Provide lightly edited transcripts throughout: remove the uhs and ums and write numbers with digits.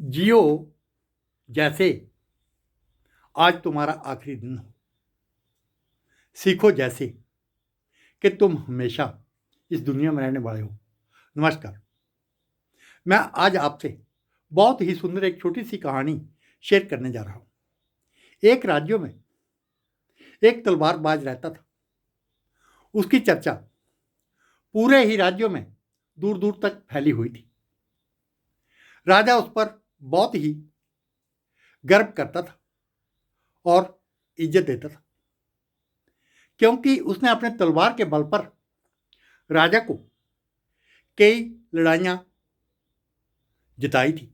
जियो जैसे आज तुम्हारा आखिरी दिन हो। सीखो जैसे कि तुम हमेशा इस दुनिया में रहने वाले हो। नमस्कार, मैं आज आपसे बहुत ही सुंदर एक छोटी सी कहानी शेयर करने जा रहा हूँ। एक राज्य में एक तलवारबाज रहता था। उसकी चर्चा पूरे ही राज्यों में दूर दूर तक फैली हुई थी। राजा उस पर बहुत ही गर्व करता था और इज्जत देता था, क्योंकि उसने अपने तलवार के बल पर राजा को कई लड़ाइयाँ जिताई थी।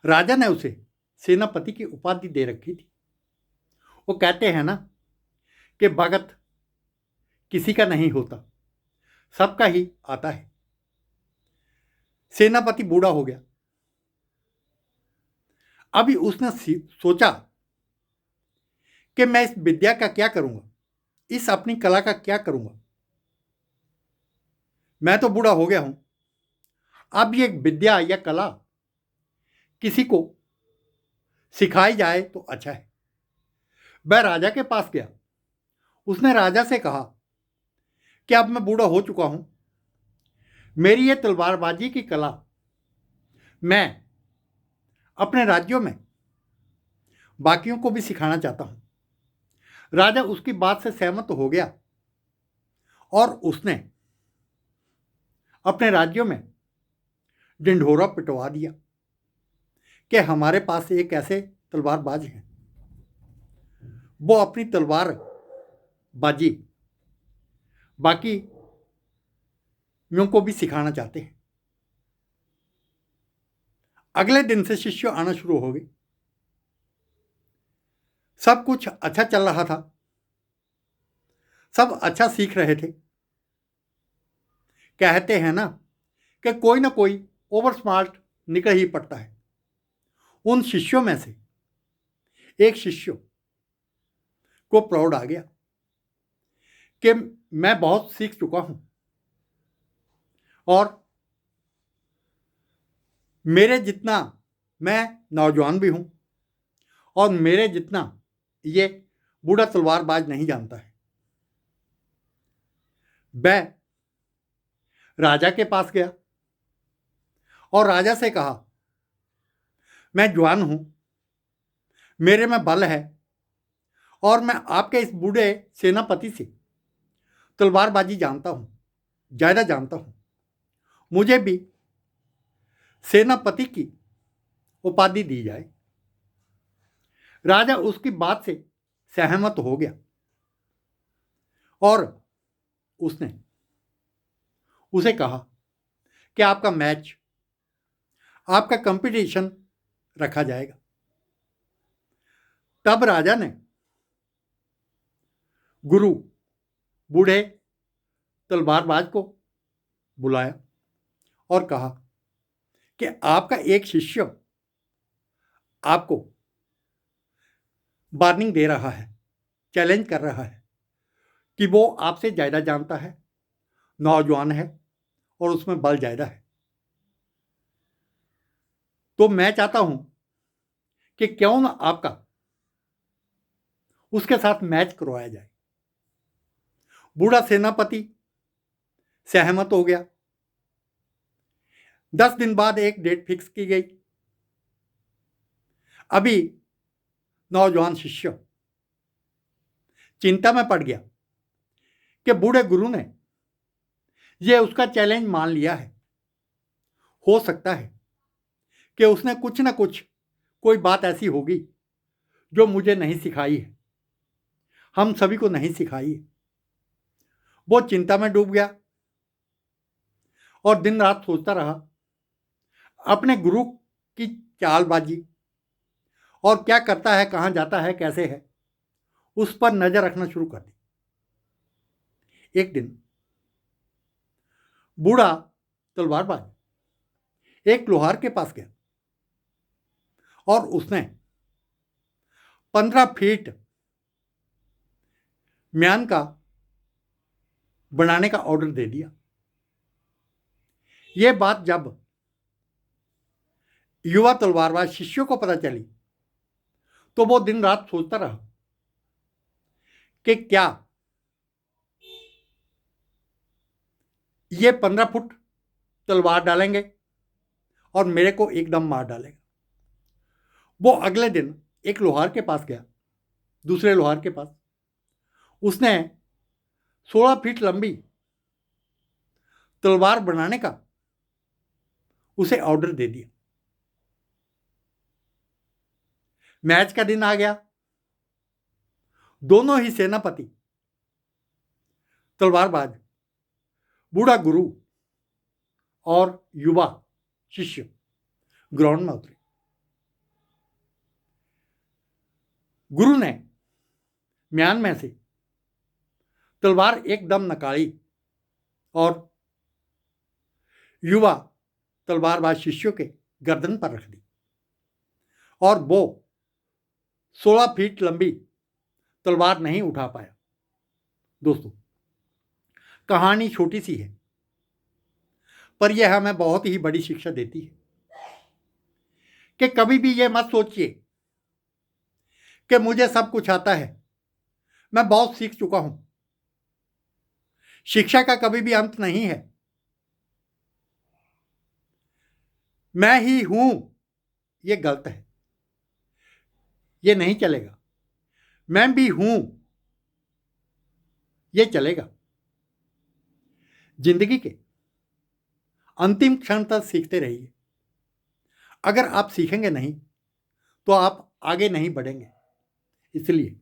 राजा ने उसे सेनापति की उपाधि दे रखी थी। वो कहते हैं ना कि भगत किसी का नहीं होता, सबका ही आता है। सेनापति बूढ़ा हो गया। अभी उसने सोचा कि मैं इस विद्या का क्या करूंगा, इस अपनी कला का क्या करूंगा। मैं तो बूढ़ा हो गया हूं, अब ये विद्या या कला किसी को सिखाई जाए तो अच्छा है। वह राजा के पास गया। उसने राजा से कहा कि अब मैं बूढ़ा हो चुका हूं, मेरी ये तलवारबाजी की कला मैं अपने राज्यों में बाकियों को भी सिखाना चाहता हूं। राजा उसकी बात से सहमत हो गया और उसने अपने राज्यों में ढिंढोरा पिटवा दिया कि हमारे पास एक ऐसे तलवारबाज हैं, वो अपनी तलवार बाजी बाकी यों को भी सिखाना चाहते हैं। अगले दिन से शिष्य आना शुरू हो गए। सब कुछ अच्छा चल रहा था, सब अच्छा सीख रहे थे। कहते हैं ना कि कोई ना कोई ओवर स्मार्ट निकल ही पड़ता है। उन शिष्यों में से एक शिष्य को प्राउड आ गया कि मैं बहुत सीख चुका हूं और मेरे जितना मैं नौजवान भी हूं और मेरे जितना ये बूढ़ा तलवारबाज नहीं जानता है। वह राजा के पास गया और राजा से कहा, मैं जवान हूं, मेरे में बल है और मैं आपके इस बूढ़े सेनापति से तलवारबाजी जानता हूं, ज़्यादा जानता हूं। मुझे भी सेनापति की उपाधि दी जाए। राजा उसकी बात से सहमत हो गया और उसने उसे कहा कि आपका मैच, आपका कंपटीशन रखा जाएगा। तब राजा ने गुरु बूढ़े तलवारबाज को बुलाया और कहा कि आपका एक शिष्य आपको वार्निंग दे रहा है, चैलेंज कर रहा है कि वो आपसे ज़्यादा जानता है, नौजवान है और उसमें बल ज़्यादा है। तो मैं चाहता हूं कि क्यों ना आपका उसके साथ मैच करवाया जाए। बूढ़ा सेनापति सहमत हो गया। 10 दिन बाद एक डेट फिक्स की गई। अभी नौजवान शिष्य चिंता में पड़ गया कि बूढ़े गुरु ने यह उसका चैलेंज मान लिया है। हो सकता है कि उसने कुछ ना कुछ कोई बात ऐसी होगी जो मुझे नहीं सिखाई है, हम सभी को नहीं सिखाई है। वो चिंता में डूब गया और दिन रात सोचता रहा अपने गुरु की चालबाजी और क्या करता है, कहां जाता है, कैसे है, उस पर नजर रखना शुरू कर दी। एक दिन बूढ़ा तलवारबाज एक लोहार के पास गया और उसने 15 फीट म्यान का बनाने का ऑर्डर दे दिया। यह बात जब युवा तलवारबाज शिष्यों को पता चली तो वो दिन रात सोचता रहा कि क्या ये 15 फुट तलवार डालेंगे और मेरे को एकदम मार डालेगा। वो अगले दिन एक लोहार के पास गया, दूसरे लोहार के पास। उसने 16 फीट लंबी तलवार बनाने का उसे ऑर्डर दे दिया। मैच का दिन आ गया। दोनों ही सेनापति तलवारबाज, बूढ़ा गुरु और युवा शिष्य ग्राउंड में उतरे। गुरु ने म्यान में से तलवार एकदम निकाली और युवा तलवारबाज शिष्यों के गर्दन पर रख दी और वो 16 फीट लंबी तलवार नहीं उठा पाया। दोस्तों, कहानी छोटी सी है, पर यह हमें बहुत ही बड़ी शिक्षा देती है कि कभी भी यह मत सोचिए कि मुझे सब कुछ आता है, मैं बहुत सीख चुका हूं। शिक्षा का कभी भी अंत नहीं है। मैं ही हूं, यह गलत है, यह नहीं चलेगा। मैं भी हूं, यह चलेगा। जिंदगी के अंतिम क्षण तक सीखते रहिए। अगर आप सीखेंगे नहीं तो आप आगे नहीं बढ़ेंगे। इसलिए